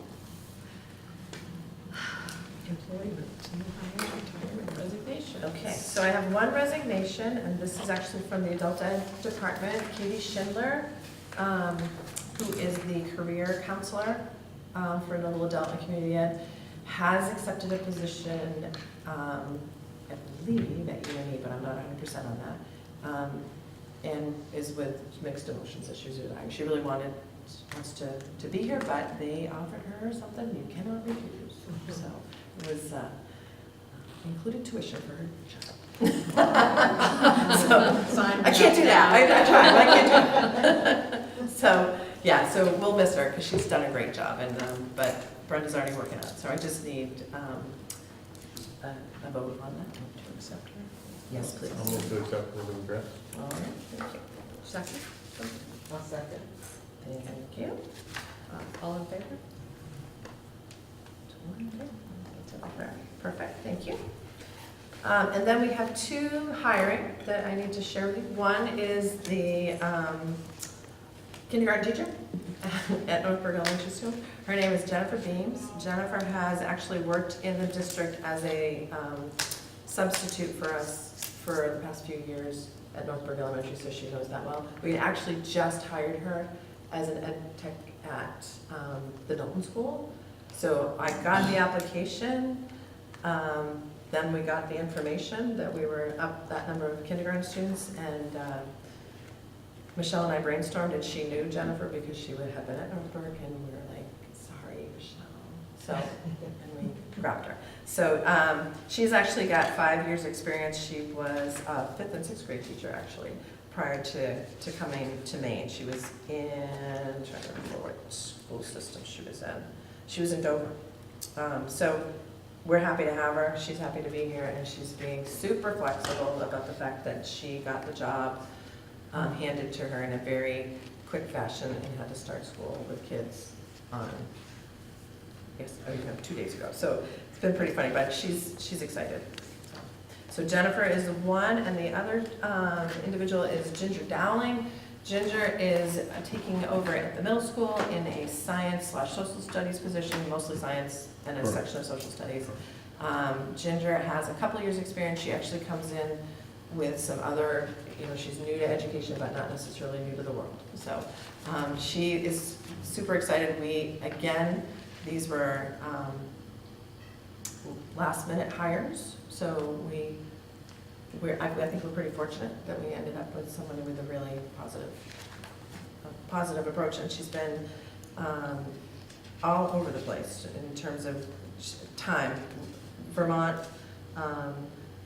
Employment, new hire, retirement, resignation. Okay, so I have one resignation, and this is actually from the adult ed department. Katie Schindler, who is the career counselor for Noble Adult and Community Ed, has accepted a position, I believe at UNE, but I'm not 100% on that, and is with mixed emotions that she's retiring. She really wants to be here, but they offered her something you cannot refuse. So it was included tuition for her job. So I can't do that. I tried, but I can't do it. So yeah, so we'll miss her because she's done a great job, and but Brenda's already working on it. So I just need a vote on that to accept her. Yes, please. I'll move to accept with regret. All right, thank you. Second? I'll second. Thank you. All in favor? Perfect, thank you. And then we have two hiring that I need to share with you. One is the kindergarten teacher at Northburg Elementary School. Her name is Jennifer Beams. Jennifer has actually worked in the district as a substitute for us for the past few years at Northburg Elementary, so she knows that well. We actually just hired her as an ed tech at the Knowlton School. So I got the application, then we got the information that we were up that number of kindergarten students, and Michelle and I brainstormed, and she knew Jennifer because she would have been at Northburg, and we were like, sorry, Michelle. So, and we grabbed her. So she's actually got 5 years experience. She was a 5th and 6th grade teacher actually prior to coming to Maine. She was in, I'm trying to remember what school system she was in. She was in Dover. So we're happy to have her. She's happy to be here, and she's being super flexible about the fact that she got the job handed to her in a very quick fashion and had to start school with kids on, yes, 2 days ago. So it's been pretty funny, but she's excited. So Jennifer is the one, and the other individual is Ginger Dowling. Ginger is taking over at the middle school in a science/social studies position, mostly science and a section of social studies. Ginger has a couple years experience. She actually comes in with some other, she's new to education, but not necessarily new to the world. So she is super excited. These were last minute hires. So I think we're pretty fortunate that we ended up with someone with a really positive approach, and she's been all over the place in terms of time. Vermont,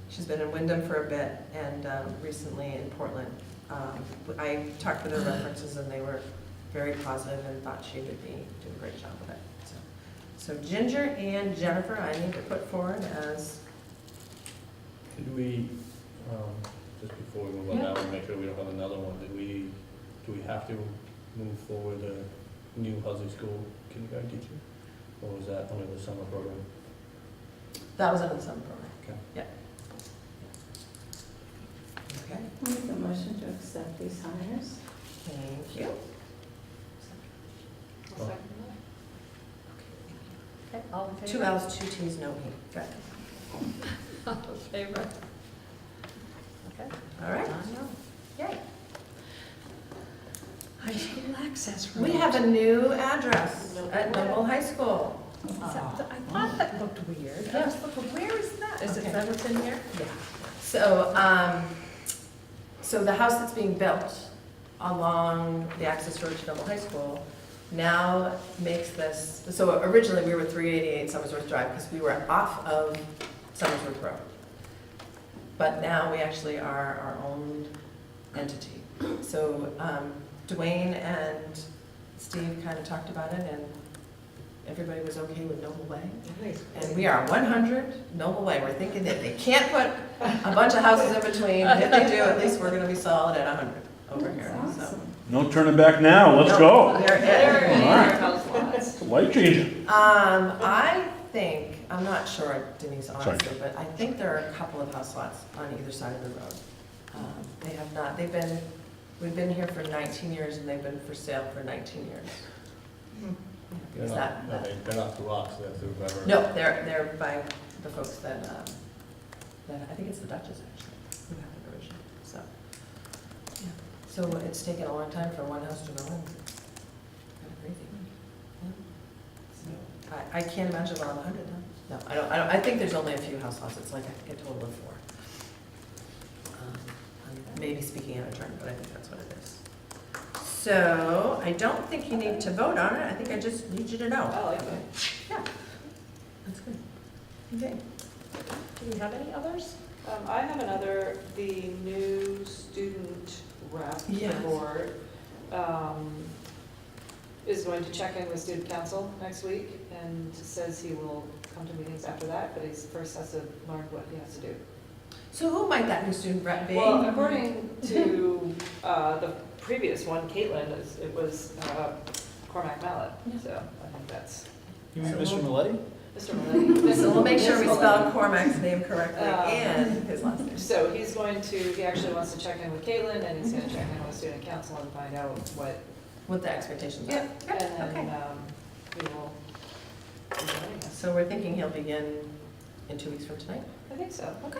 she's been in Wyndham for a bit, and recently in Portland. I talked with her references, and they were very positive and thought she would do a great job with it. So Ginger and Jennifer, I need to put forward as. Did we, just before we move on now, we make sure we don't have another one, do we have to move forward a new Huzzley School kindergarten teacher? Or was that under the summer program? That was under the summer program. Okay. Yeah. Okay, I'll make a motion to accept these hires. thank you. I'll second Okay, all in favor? 2 L's, 2 T's, no E. Good. All in favor? Okay. All right. Yay. High school access We have a new address at Noble High School. I thought that looked weird. I was looking, where is that? Is it Okay. that what's in here? Yeah. So, so the house that's being built along the access road to Noble High School now makes this, so originally we were 388 Summersworth Drive because we were off of Summersworth Road. But now we actually are our own entity. So Dwayne and Steve kind of talked about it, and everybody was okay with Noble Way. Nice. And we are 100 Noble Way. We're thinking that they can't put a bunch of houses in between. If they do, at least we're going to be solid at 100 over here. That's So. awesome. No turning back now, let's No, go. they're There it. are house lots. Life changing. I think, I'm not sure, Denise, honestly, but I think there are a couple of house lots on either side of the road. They have not, we've been here for 19 years, and they've been for sale for 19 years. They're Is not, that- they're not through us, they're through whoever. No, they're by the folks that I think it's the Duchess actually, who have it originally, so. Yeah. So it's taken a long time for one house to go in. Kind of crazy. Yeah. I can't imagine we'll have 100, no. No, I don't, I think there's only a few house laws, it's like a total of 4. I'm maybe speaking out of turn, but I think that's what it is. So, I don't think you need to vote on it, I think I just need you to know. Oh, okay. Yeah, that's good. Okay. Do we have any others? I have another, the new student rep Yes. board is going to check in with student council next week and says he will come to meetings after that, but he first has to learn what he has to do. So who might that new student rep be? Well, according to the previous one, Caitlin, it was Cormac Mallet, so I think that's You mean So Mr. Maletti? Mr. Maletti. So we'll make sure we Miss spell Maletti. Cormac's name correctly and his last name. So he's going to, he actually wants to check in with Caitlin, and he's gonna check in with student council and find out What the expectations are. yeah, and Okay. then we will be joining us. So we're thinking he'll begin in 2 weeks from tonight? I think so, Okay.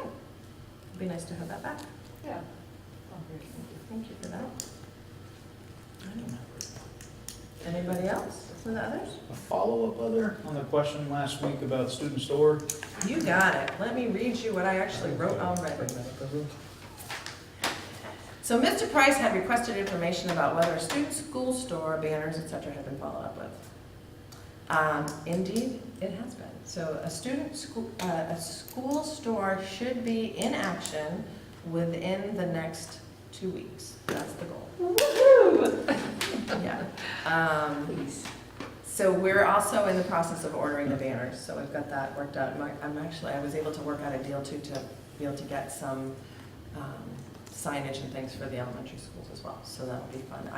It'd be nice to have that back. yeah. Oh, great, thank you. Thank you for that. I don't know. Anybody else? From the others? A follow-up other on the question last week about student store? You got it. Let me read you what I actually wrote already. So Mr. Price had requested information about whether a student school store, banners, etc. have been followed up with. Indeed, it has been. So a school store should be in action within the next 2 weeks. That's the goal. Yeah. So we're also in the process of ordering the banners, so I've got that worked out. I was able to work out a deal too to be able to get some signage and things for the elementary schools as well, so that'll be fun.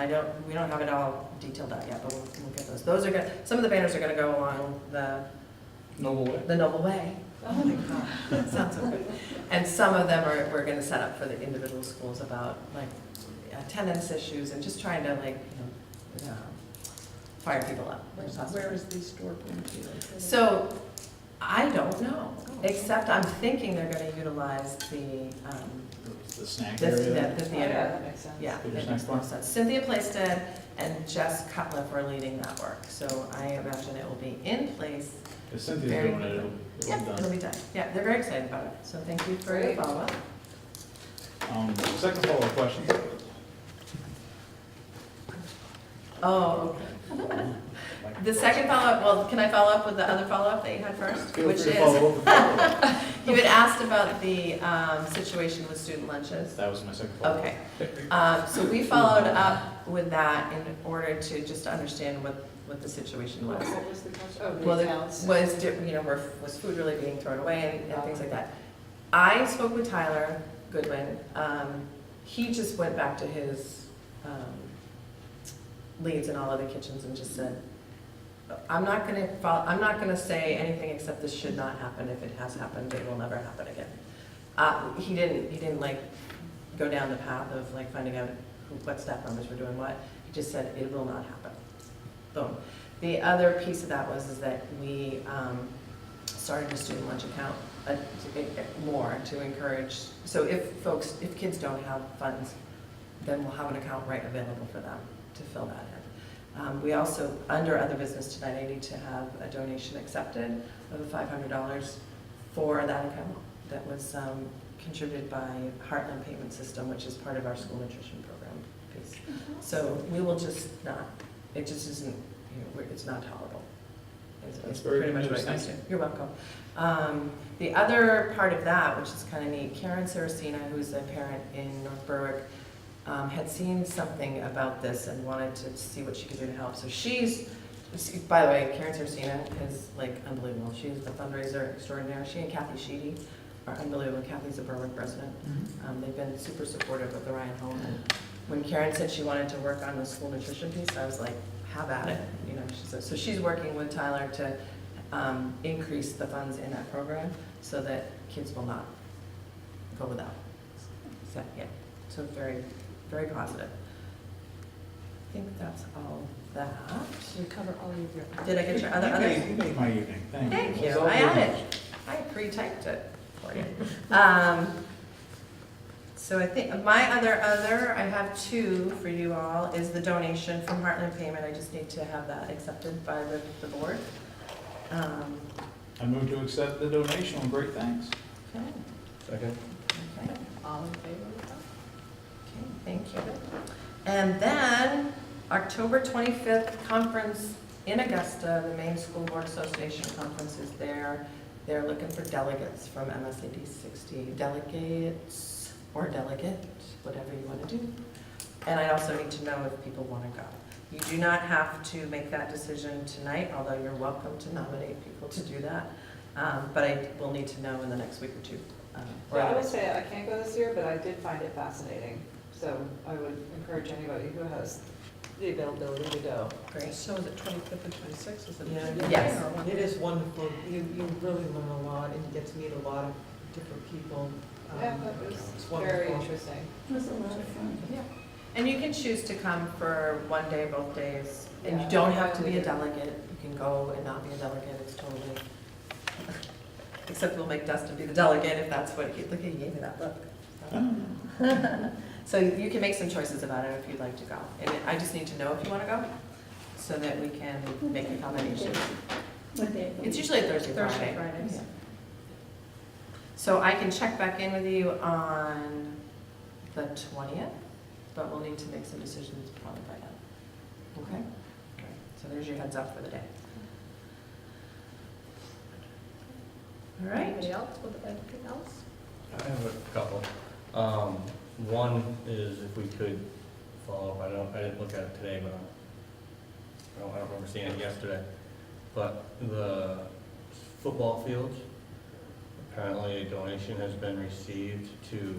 We don't have it all detailed out yet, but we'll get those. Those are good. Some of the banners are gonna go along the Noble Way? Noble Way. Oh my God, that sounds so good. And some of them we're gonna set up for the individual schools about like attendance issues and just trying to fire people up. Where is the store going to be located? So, I don't know, except I'm thinking they're gonna utilize the snack the area? the Oh, yeah, theater. that makes sense. Yeah, Theater it snack makes more bar? sense. Cynthia Plaisted and Jess Cutliff are leading that work, so I imagine it will be in place. If Cynthia's Very doing it, it'll Yeah, be it'll done. be done. Yeah, they're very excited about it, so thank you for your Great. follow-up. Second follow-up question. Oh, okay. The second follow-up, well, can I follow up with the other follow-up that you had first? Feel Which free is, to follow up. you had asked about the situation with student lunches. That was my second follow-up. Okay, so we followed up with that in order to just understand what the situation was. What was the question? Oh, Well, the it accounts. was food really being thrown away and things like that. I spoke with Tyler Goodwin. He just went back to his leads in all of the kitchens and just said, I'm not gonna say anything except this should not happen. If it has happened, it will never happen again. He didn't like go down the path of like finding out what staff members were doing what. He just said it will not happen. Boom. The other piece of that is that we started a student lunch account more to encourage. So if kids don't have funds, then we'll have an account right available for them to fill that in. We also, under other business tonight, I need to have a donation accepted of $500 for that account that was contributed by Heartland Payment System, which is part of our school nutrition program piece. So we will just not, it just isn't, it's not tolerable. That's very pretty much what it generous. comes to. You're welcome. The other part of that, which is kind of neat, Karen Saracena, who's a parent in North Berwick, had seen something about this and wanted to see what she could do to help. So by the way, Karen Saracena is like unbelievable. She's the fundraiser extraordinaire. She and Kathy Sheedy are unbelievable. Kathy's a Berwick resident. They've been super supportive of the Ryan Home. And when Karen said she wanted to work on the school nutrition piece, I was like, have at it. So she's working with Tyler to increase the funds in that program so that kids will not go without. So, yeah, so very, very positive. I think that's all that. We cover all of your. Did I get your other? You made my evening, thank you. Thank It you, was all I good. added, I pre-typed it for you. So I think my other, I have two for you all, is the donation from Heartland Payment. I just need to have that accepted by the board. I move to accept the donation with great thanks. Okay, Second. okay, All in favor of that? okay, thank you. And then, October 25th, conference in Augusta, the Maine School Board Association conference is there. They're looking for delegates from MSAD 60, delegates or delegate, whatever you want to do. And I also need to know if people want to go. You do not have to make that decision tonight, although you're welcome to nominate people to do that. But I will need to know in the next week or two. Yeah, I would say I can't go this year, but I did find it fascinating. So I would encourage anybody who has the availability to go. Great. So is it 25th and 26th, is it? Yeah. Yes. Or one It day? is wonderful. You really learn a lot and you get to meet a lot of different people. Yeah, that was It's very wonderful. interesting. It was a lot of fun. Yeah. And you can choose to come for one day, both days, and you Yeah, don't have to be a yeah. delegate. You can go and not be a delegate, it's totally, except we'll make Dustin be the delegate if that's what, look, he gave me that look. So you can make some choices about it if you'd like to go. And I just need to know if you want to go, so that we can make a combination. What day? It's usually a Thursday, Thursday, Friday. Fridays. Yeah. So I can check back in with you on the 20th, but we'll need to make some decisions probably by then. Okay? So there's your heads up for the day. All right. Anybody else with anything else? I have a couple. One is if we could follow up, I didn't look at it today, but I don't remember seeing it yesterday. But the football fields, apparently a donation has been received to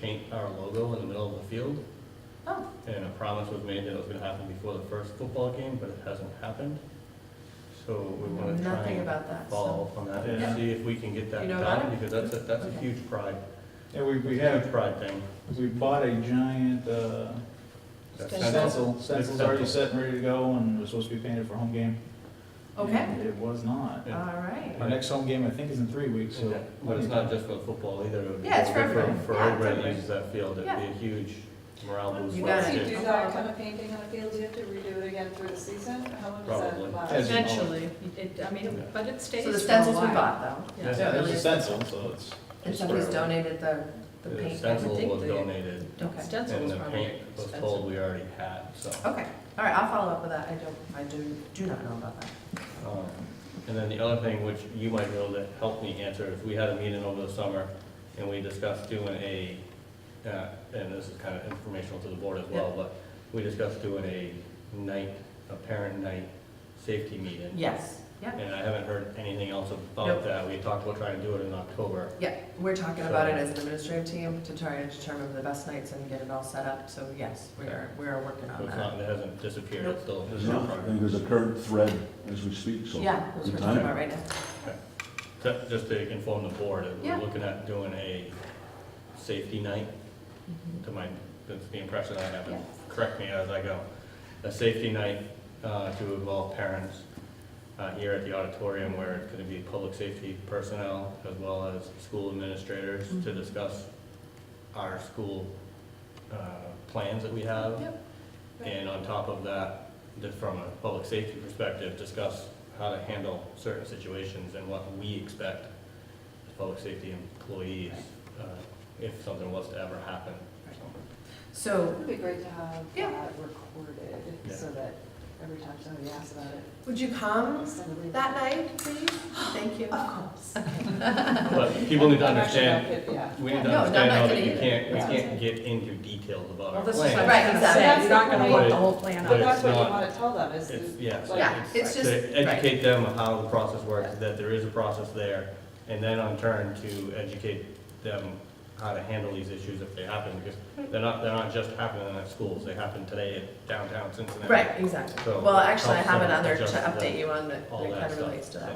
paint our logo in the middle of the field. Oh, And a promise was made that it was gonna happen before the first football game, but it hasn't happened. So we wanna try nothing and about that, follow up on that and Yeah. see if we can get that You know about done, it? because that's a Okay. huge pride. Yeah, we Huge have, pride thing. we bought a giant stencil's already set and ready to go, and it was supposed to be painted for home game. okay. And it was not. Yeah. All right. Our next home game, I think, is in 3 weeks, so. But it's not just for football either. It would be Yeah, it's for good everybody. For Yeah, it's everybody that everybody. uses that field, it'd be Yeah. a huge morale boost. You for got the it. Once you kids. do that kind of painting on a field, do you have to redo it again through the season? How long does Probably. that last? As you know. Eventually, I mean, but it stays So the for a stencils we while. bought though, Yeah. Yeah, there's really a is- stencil, so it's. and it's somebody's forever. donated the The paint. stencil everything? was donated, Okay, Stencil and was the probably paint was expensive. told we already had, so. okay. All right, I'll follow up with that. I do not know about that. Um, And then the other thing, which you might be able to help me answer, is we had a meeting over the summer, and we discussed doing and this is kind of informational to the board as well, but we discussed doing a parent night safety meeting. Yes, yeah, And I haven't heard anything else about Nope. that. We talked about trying to do it in October. yeah. We're talking about it as an administrative team to try to determine the best nights and get it all set up. So yes, we are working So on it's that. not, it hasn't disappeared, it's still. There's not, I think there's a current thread as we speak, so. Yeah, that's what good we're talking timing. about right now. Just to inform the board, Yeah. we're looking at doing a safety night, that's the impression I have, Yeah. correct me as I go. A safety night to involve parents here at the auditorium where it's gonna be public safety personnel as well as school administrators to discuss our school plans that we have. Yep. And on top of that, just from a public safety perspective, discuss how to handle certain situations and what we expect as public safety employees if something was to ever happen. So, It would be great to have Yeah. that recorded, Yeah. so that every time somebody asks about it, would you come send a link. that night, please? Thank you. Of course. But people need to I'm actually not understand, kidding, yeah. we need to No, I'm understand not though that kidding you either. can't, we Yeah. can't get into details about Well, our this is what I plan. was Right, gonna exactly. say, you're not gonna But put it- the whole plan but out. it's That's what you not- want to tell them, is It's, to- yeah, so Yeah, it's just, to educate them on how the process works, that there is a process there, and then on turn to educate them how to handle these issues if they happen, because they're not just happening at schools, they happen today at downtown Cincinnati. right, exactly. So Well, actually, I helps have them another to adjust to update you on that all that that kind of stuff, relates to so.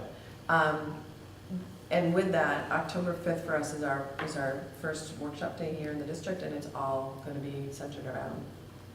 that. And with that, October 5th for us is our first workshop day here in the district, and it's all going to be centered around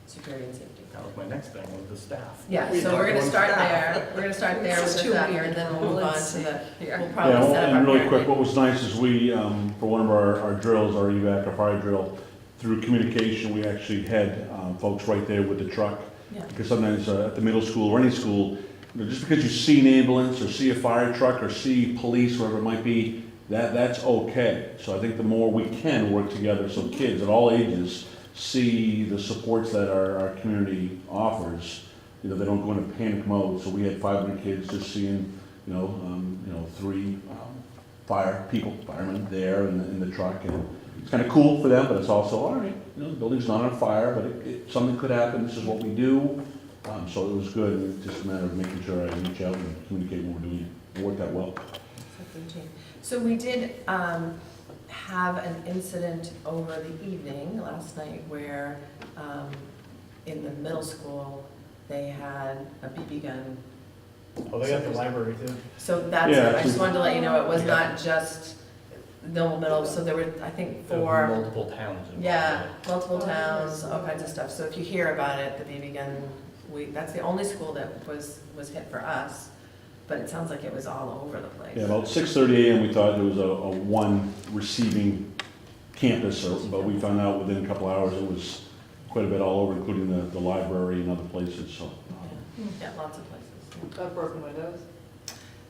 security and safety. That was my next thing, was the staff. Yeah, We so talked we're gonna about start staff. there, we're gonna start there with This is the too staff, weird. and then we'll move on Let's to the, Here. we'll probably Yeah, set up our. and really parent quick, meeting. what was nice is we, for one of our drills, our evac, our fire drill, through communication, we actually had folks right there with the truck. Yeah. Because sometimes at the middle school or any school, just because you see an ambulance or see a fire truck or see police, wherever it might be, that's okay. So I think the more we can work together, so kids at all ages see the supports that our community offers, they don't go into panic mode. So we had 500 kids just seeing, 3 firemen there in the truck, and it's kind of cool for them, but it's also, all right, the building's not on fire, but something could happen, this is what we do. So it was good, and it's just a matter of making sure I reach out and communicate when we're doing it. It worked out well. So we did have an incident over the evening last night where in the middle school, they had a BB gun. Oh, they got the library too. So that's Yeah, it. I just so- wanted to let you know, it was not just the middle, so there were, I think, There were 4, multiple towns involved. yeah, multiple towns, all kinds of stuff. So if you hear about it, the BB gun, that's the only school that was hit for us, but it sounds like it was all over the place. Yeah, about 6:30 a.m. we thought there was a one receiving campus, but we found out within a couple hours it was quite a bit all over, including the library and other places, so. Yeah, lots of places. Broken windows.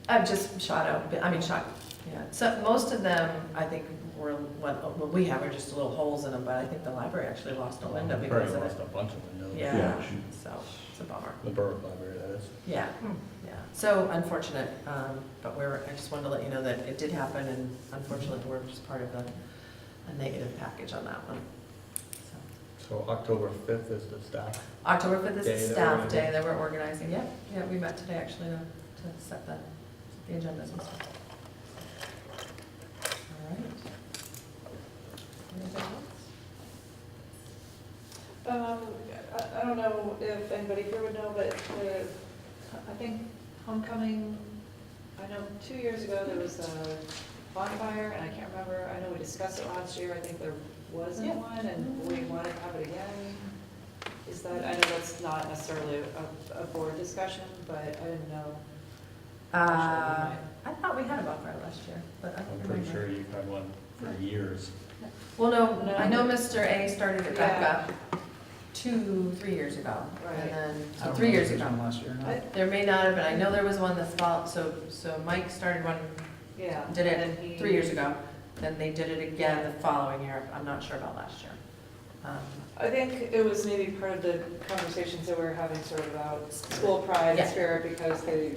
I've just shot, yeah. So most of them, I think, were, what we have are just little holes in them, but I think the library actually lost a window because of it. Lost a bunch of windows. Yeah, so it's a bummer. The Berwick Library, that is. Yeah, yeah. So unfortunate, but I just wanted to let you know that it did happen, and unfortunately, we're just part of a negative package on that one. So So October 5th is the staff. October 5th is Day the that staff we're day that we're organizing. Yeah, we met today actually to set the agendas and stuff. All right. Anything else? I don't know if anybody here would know, but I think homecoming, I know 2 years ago there was a bonfire, and I can't remember, I know we discussed it last year, I think there wasn't one, and we wanted to have it again. Is that, I know that's not necessarily a board discussion, but I didn't know. I thought we had a bonfire last year, but I I'm don't pretty remember. sure you've had one for years. Well, no, No. I know Mr. A started it back Yeah. up 2-3 years ago. Right. And then, I so don't 3 know years if there's ago. one last year or not. I- There may not have been, I know there was one this fall, so Mike started one, Yeah. did and then it he- 3 years ago. Then they did it again the following year. I'm not sure about last year. I think it was maybe part of the conversations that we were having sort of about school pride Yeah. and spirit, because the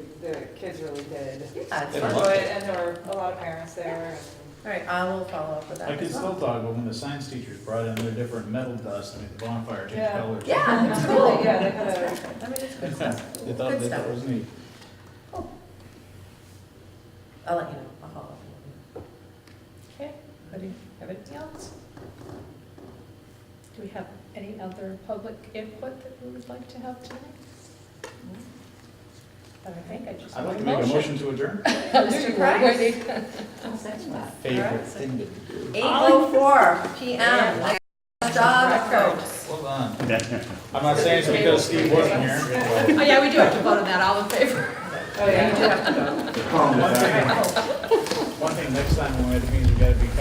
kids really did Yeah, it's Yeah. fun. enjoy it, and there were a lot of parents there. All right, I will follow up with that I can as still well. talk, but when the science teachers brought in their different metal dust, I mean, the bonfire changed Yeah. colors. Yeah, it's Really, cool. yeah, they had a, I mean, it's good stuff. They thought Good it stuff. was neat. I'll let you know. I'll follow up. Okay, do you have anything else? Do we have any other public input that we would like to have tonight? But I think I just I'd want like to a make a motion. motion to adjourn. Mr. Price? I'll second that. Favorite thing to do. 8:04 PM. Nice job, folks. Hold on. I'm not saying it's because Steve wasn't here. Oh, yeah, we do have to vote on that, all in favor? oh, yeah. You do have to go. One thing, next time when we have the meeting, we gotta be